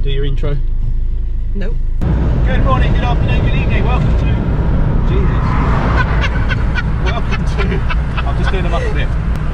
do your intro? Nope. Good morning, good afternoon, good evening. Welcome to... Jesus. Welcome to... I'm just doing a muscle clip.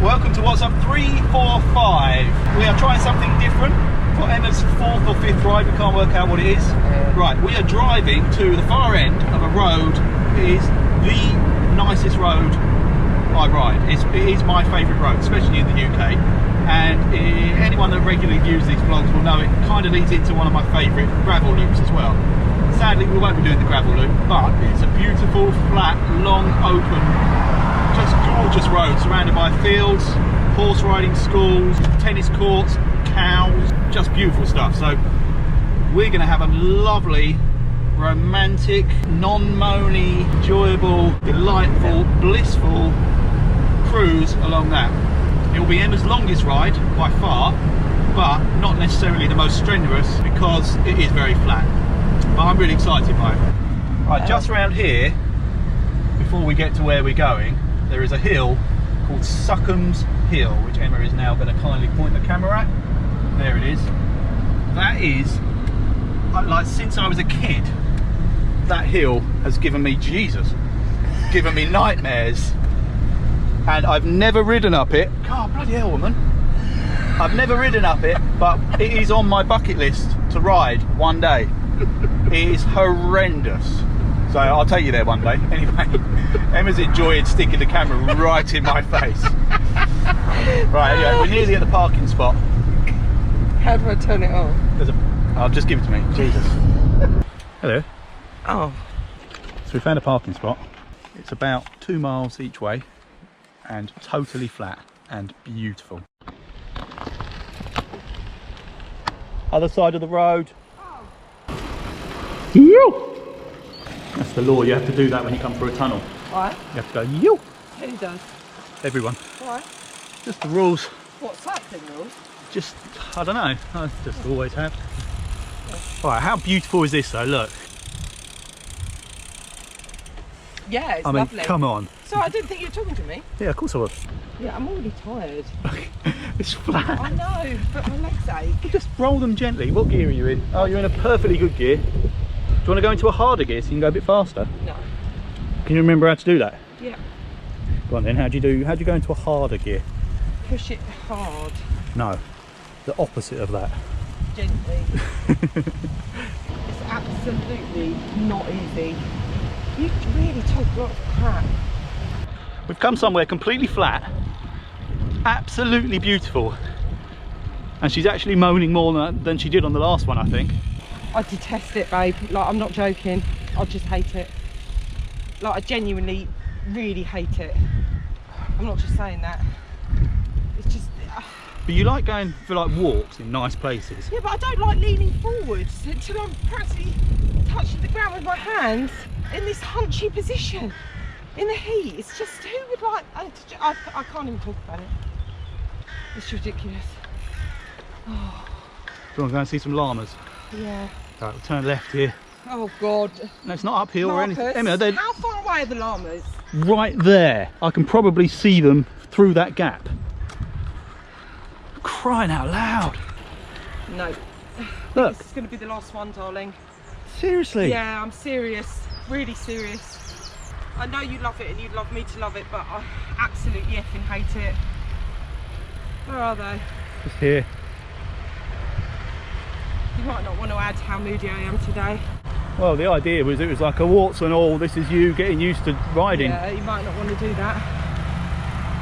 Welcome to WhatsApp 345. We are trying something different for Emma's 4th or 5th ride. We can't work out what it is. Right, we are driving to the far end of a road. It is the nicest road I ride. It is my favourite road, especially in the UK. And anyone that regularly views these vlogs will know it kind of leads into one of my favourite gravel loops as well. Sadly, we won't be doing the gravel loop, but it's a beautiful, flat, long, open, just gorgeous road surrounded by fields, horse riding schools, tennis courts, cows, just beautiful stuff. So we're going to have a lovely, romantic, non-moany, enjoyable, delightful, blissful cruise along that. It will be Emma's longest ride by far, but not necessarily the most strenuous because it is very flat. But I'm really excited by it. Right, just around here, before we get to where we're going, there is a hill called Suckham's Hill, which Emma is now going to kindly point the camera at. There it is. That is, like, since I was a kid, that hill has given me given me nightmares. And I've never ridden up it. God, bloody hell, woman. I've never ridden up it, but it is on my bucket list to ride one day. It is horrendous. So I'll take you there one day. Anyway, Emma's enjoyed sticking the camera right in my face. Right, anyway, we're nearly at the parking spot. How do I turn it on? I'll just give it to me. Jesus. Hello. Oh. So we found a parking spot. It's about 2 miles each way and totally flat and beautiful. Other side of the road. Yo! That's the law, you have to do that when you come through a tunnel. Why? You have to go yo! Who does? Everyone. Why? Just the rules. What, cycling rules? Just, I don't know, I just always have. Alright, how beautiful is this though, look. Yeah, it's I mean, lovely. come on. So I didn't think you were talking to me. Yeah, of course I was. Yeah, I'm already tired. It's flat. I know, but my legs ache. Just roll them gently. What gear are you in? Oh, you're in a perfectly good gear. Do you want to go into a harder gear so you can go a bit faster? No. Can you remember how to do that? Yeah. Go on then, how'd you go into a harder gear? Push it hard. No, the opposite of that. Gently. It's absolutely not easy. You really talk a lot of crap. We've come somewhere completely flat, absolutely beautiful, and she's actually moaning more than she did on the last one, I think. I detest it, babe. Like, I'm not joking. I just hate it. Like, I genuinely really hate it. I'm not just saying that. It's just... But you like going for like walks in nice places. Yeah, but I don't like leaning forwards until I'm practically touching the ground with my hands in this hunchy position in the heat. It's just, who would like... I can't even talk about it. It's ridiculous. Oh. Do you want to go and see some llamas? Yeah. Right, we'll turn left here. Oh God. No, it's not uphill or anything. Marcus, Emma, they're how far away are the llamas? right there. I can probably see them through that gap. Crying out loud. No. Look. This is going to be the last one, darling. Seriously? Yeah, I'm serious. Really serious. I know you love it and you'd love me to love it, but I absolutely effing hate it. Where are they? Just here. You might not want to add how moody I am today. Well, the idea was it was like a warts and all. This is you getting used to riding. Yeah, you might not want to do that.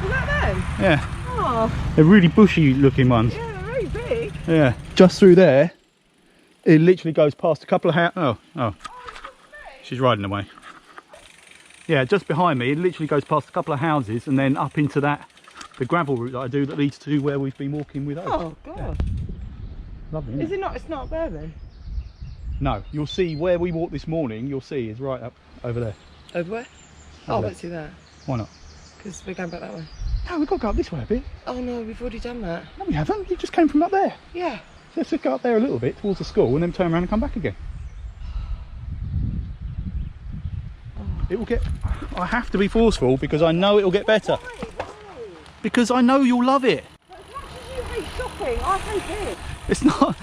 Is that them? Yeah. Oh. They're really bushy looking ones. Yeah, they're very big. Yeah. Just through there, it literally goes past a couple of oh. She's riding away. Yeah, just behind me, it literally goes past a couple of houses and then up into the gravel route that I do that leads to where we've been walking with us. Oh God. Yeah. Lovely, isn't it? Is it not? It's not there then? No, you'll see where we walked this morning, you'll see is right up over there. Over where? Over Oh, there. let's do that. Why not? Because we're going back that way. No, we've got to go up this way a bit. Oh no, we've already done that. No, we haven't. You just came from up there. Yeah. So let's just go up there a little bit towards the school and then turn around and come back again. It will get... I have to be forceful because I know it'll get better. Why? Why? Because I know you'll love it. As much as you hate shopping, I hate it. It's not...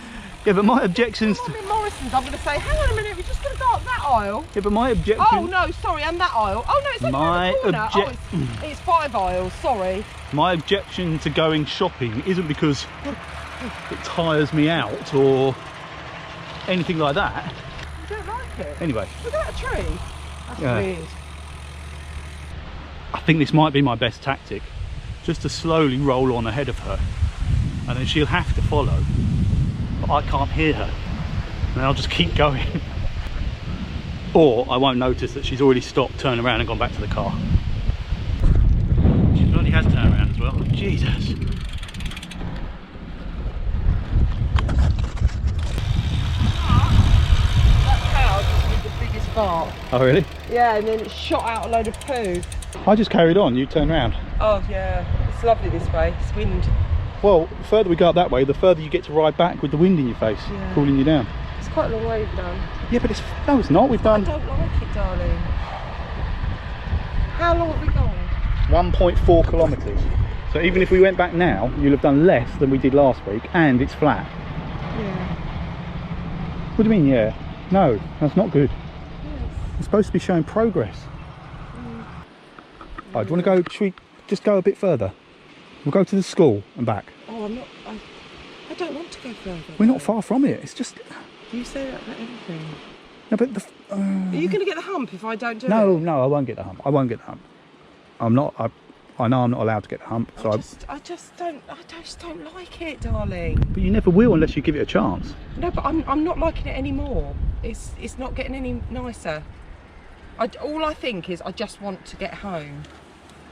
Yeah, but my objections I'm in Morrison's, I'm going to say, hang on a minute, we're just going to go up that aisle. Yeah, but my objection... Oh, no, sorry, and that aisle. Oh, no, it's over the corner. It's 5 aisles, sorry. My objection to going shopping isn't because it tires me out or anything like that. You don't like it? Anyway. Look at that tree. That's weird. I think this might be my best tactic. Just to slowly roll on ahead of her. And then she'll have to follow. But I can't hear her. And I'll just keep going. Or I won't notice that she's already stopped, turned around and gone back to the car. She bloody has turned around as well. Jesus. That cow just did the biggest fart. Oh really? Yeah, and then it shot out a load of poo. I just carried on, you turned around. Oh yeah, it's lovely this way, it's wind. Well, the further we go up that way, the further you get to ride back with the wind in your face, cooling you down. It's quite a long way we've done. Yeah, but no, it's not. We've done... I don't like it, darling. How long have we gone? 1.4 kilometres. So even if we went back now, you'll have done less than we did last week, and it's flat. Yeah. What do you mean, yeah? No, that's not good. Yes. It's supposed to be showing progress. Oh, do you want to go, should we just go a bit further? We'll go to the school and back. Oh, I don't want to go further. We're not far from it, it's just... You say that about everything. No, but the... Are you going to get the hump if I don't do it? No, I won't get the hump. I won't get the hump. I'm not... I know I'm not allowed to get the hump, so I just don't like it, darling. But you never will unless you give it a chance. No, but I'm not liking it anymore. It's not getting any nicer. All I think is I just want to get home.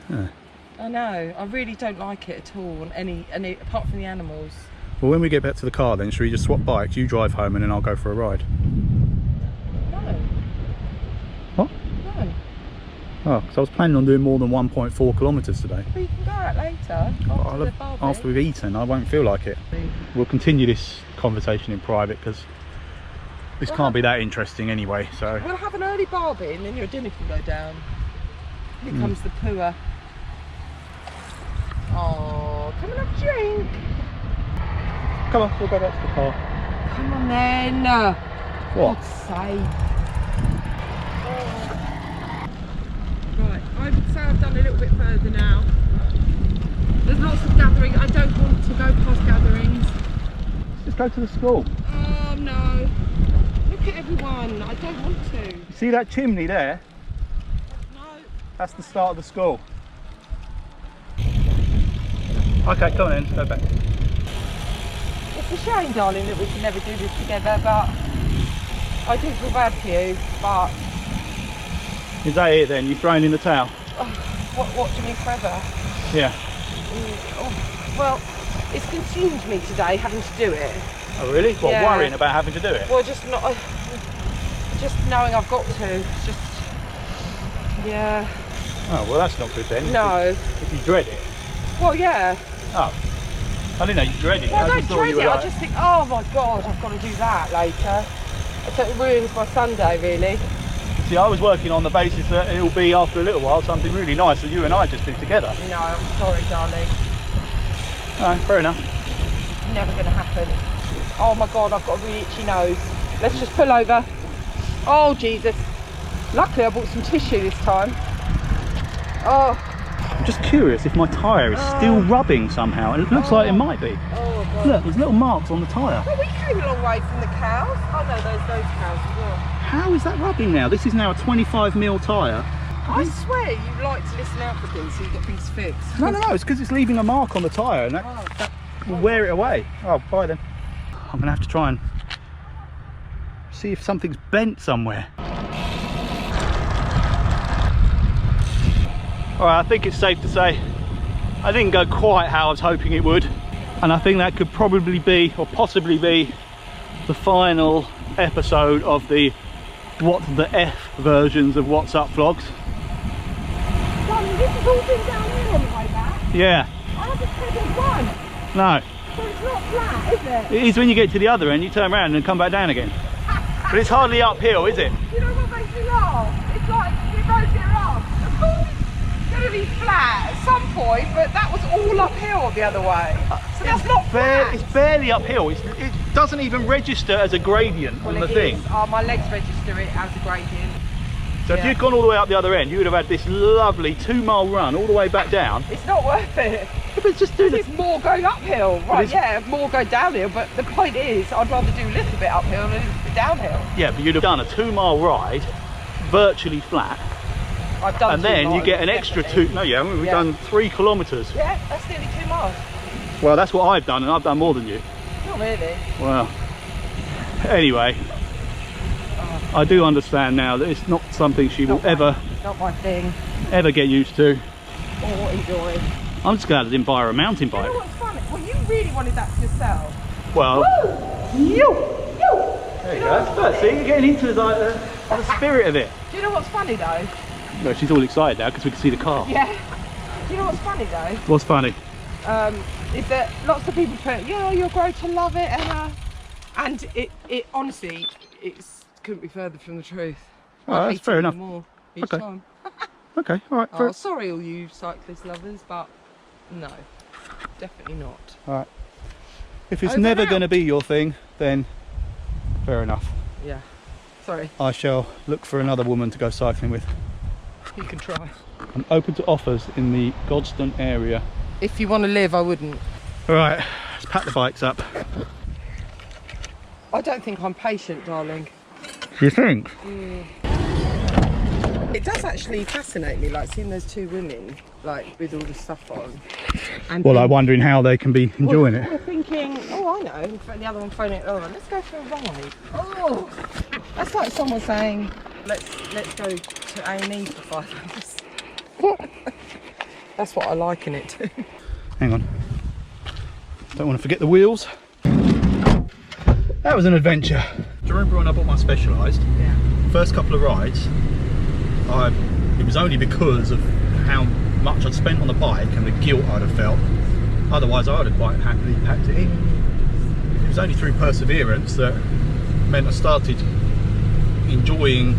Yeah. I know. I really don't like it at all. Any apart from the animals. Well, when we get back to the car, then should we just swap bikes? You drive home, and then I'll go for a ride. No. What? No. Oh, because I was planning on doing more than 1.4 kilometres today. Well, you can go out later. After we've eaten, I won't feel like it. We'll continue this conversation in private because this can't be that interesting anyway. So we'll have an early barbie, and then your dinner can go down. Here comes the pooer. Oh, come and have a drink. Come on, we'll go back to the car. Come on then. What? God's sake. Right, I would say I've done a little bit further now. There's lots of gathering. I don't want to go past gatherings. Just go to the school. Oh no. Look at everyone. I don't want to. You see that chimney there? No. That's the start of the school. Okay, come on then, let's go back. It's a shame, darling, that we can never do this together, but I do feel bad for you, but... Is that it then? You've thrown in the towel? What do you mean forever? Yeah. Well, it's consumed me today having to do it. Oh really? What, Yeah. worrying about having to do it? Well, just knowing I've got to. It's just... Yeah. Oh, well that's not good then. No. If you dread it. Well, yeah. Oh. I didn't know you dreaded it. Well, I just don't thought dread you were it. I like- just think, oh my God, I've got to do that later. So it ruins my Sunday, really. See, I was working on the basis that it'll be after a little while something really nice that you and I just do together. No, I'm sorry, darling. Alright, fair enough. Never going to happen. Oh my God, I've got a really itchy nose. Let's just pull over. Oh Jesus. Luckily I bought some tissue this time. Oh. I'm just curious if my tyre is still rubbing somehow, and it looks like it might be. Oh my God. Look, there's little marks on the tyre. Well, we came a long way from the cows. Oh no, those cows as well. How is that rubbing now? This is now a 25mm tyre. I swear you like to listen out for things so you get things fixed. No, it's because it's leaving a mark on the tyre, and that will wear it away. Oh, bye then. I'm going to have to try and see if something's bent somewhere. Alright, I think it's safe to say I didn't go quite how I was hoping it would, and I think that could probably be, or possibly be, the final episode of the What the F versions of What's Up vlogs. Darling, this has all been downhill on the way back. Yeah. I haven't taken one. No. So it's not flat, is it? It is when you get to the other end, you turn around and come back down again. But it's hardly uphill, is it? You know what makes me laugh? It's like you both get off. Of course, get fully flat at some point, but that was all uphill the other way. So that's not flat. It's barely uphill. It doesn't even register as a gradient on the thing. Oh, my legs register it as a gradient. So if you'd gone all the way up the other end, you would have had this lovely 2-mile run all the way back down. It's not worth it. But it's just doing It's more going uphill. Right, yeah, more go downhill, but the point is, I'd rather do a little bit uphill than a little bit downhill. Yeah, but you'd have done a 2-mile ride, virtually flat. I've done and 2 then you miles, get an extra definitely. 2, no you haven't, we've done 3 kilometres. Yeah, that's nearly 2 miles. Well, that's what I've done, and I've done more than you. Not really. Well, anyway, I do understand now that it's not something she will ever get used to. Or enjoy. I'm just glad I didn't buy her a mountain You bike. know what's funny? Well, you really wanted that for yourself. Well, There you go. See, you're getting into the spirit of it. Do you know what's funny though? No, she's all excited now because we can see the car. Yeah. Do you know what's funny though? What's funny? Is that lots of people put, yeah, you'll grow to love it, and it honestly, couldn't be further from the truth. Oh, I that's hate fair it enough. more each Okay. time. Okay, all right. Oh, sorry all you cyclist lovers, but no, definitely not. All right. If it's Over never and out. going to be your thing, then fair enough. Yeah, sorry. I shall look for another woman to go cycling with. You can try. I'm open to offers in the Godstone area. If you want to live, I wouldn't. All right, let's pack the bikes up. I don't think I'm patient, darling. Do you think? It does actually fascinate me, like seeing those 2 women, like with all the stuff on. And Well, I'm wondering how they can be enjoying we're it. thinking, oh, I know. The other one phoning it over. Let's go for a ride. Oh, that's like someone saying, let's go to A&E for 5 hours. That's what I liken it to. Hang on. Don't want to forget the wheels. That was an adventure. Do you remember when I bought my Specialized? Yeah. First couple of rides, it was only because of how much I'd spent on the bike and the guilt I'd have felt. Otherwise, I would have quite happily packed it in. It was only through perseverance that meant I started enjoying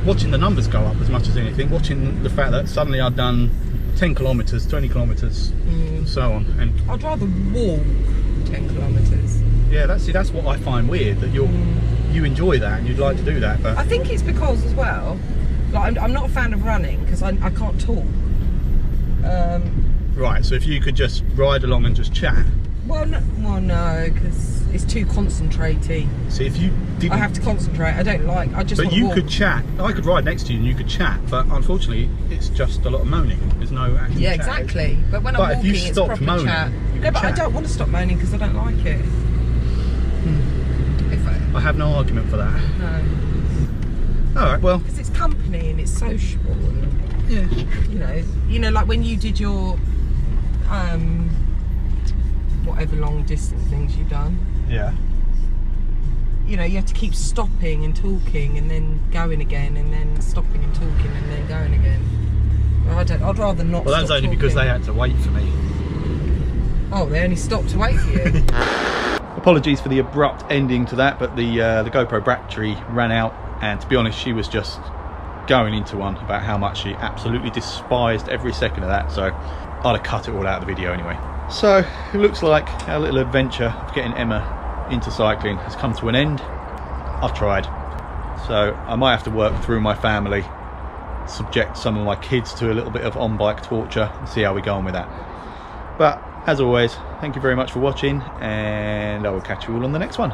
watching the numbers go up as much as anything, watching the fact that suddenly I'd done 10 kilometres, 20 kilometres, and so on. And I'd rather walk 10 kilometres. yeah, that's what I find weird, that you enjoy that and you'd like to do that, but I think it's because as well, like I'm not a fan of running because I can't talk. right, so if you could just ride along and just chat. Well, no, because it's too concentrating. See, if you didn't, I have to concentrate. I don't like. I just. but want to you walk. could chat. I could ride next to you and you could chat, but unfortunately, it's just a lot of moaning. There's no actual Yeah, chat. exactly. But when But I'm if you walking, it's stopped proper moaning, chat. you No, could but I chat. don't want to stop moaning because I don't like it. If I have no argument for that. no, All right, well, because it's company and it's sociable. And, yeah. you know, like when you did your whatever long distance things you've done. Yeah. You know, you have to keep stopping and talking and then going again and then stopping and talking and then going again. Well, I'd rather not. Well, that's stop only because talking. they had to wait for me. Oh, they only stopped to wait for you. Apologies for the abrupt ending to that, but the GoPro battery ran out, and to be honest, she was just going into one about how much she absolutely despised every second of that, so I'd have cut it all out of the video anyway. So it looks like our little adventure of getting Emma into cycling has come to an end. I've tried, so I might have to work through my family, subject some of my kids to a little bit of on-bike torture and see how we go on with that. But as always, thank you very much for watching, and I will catch you all on the next one.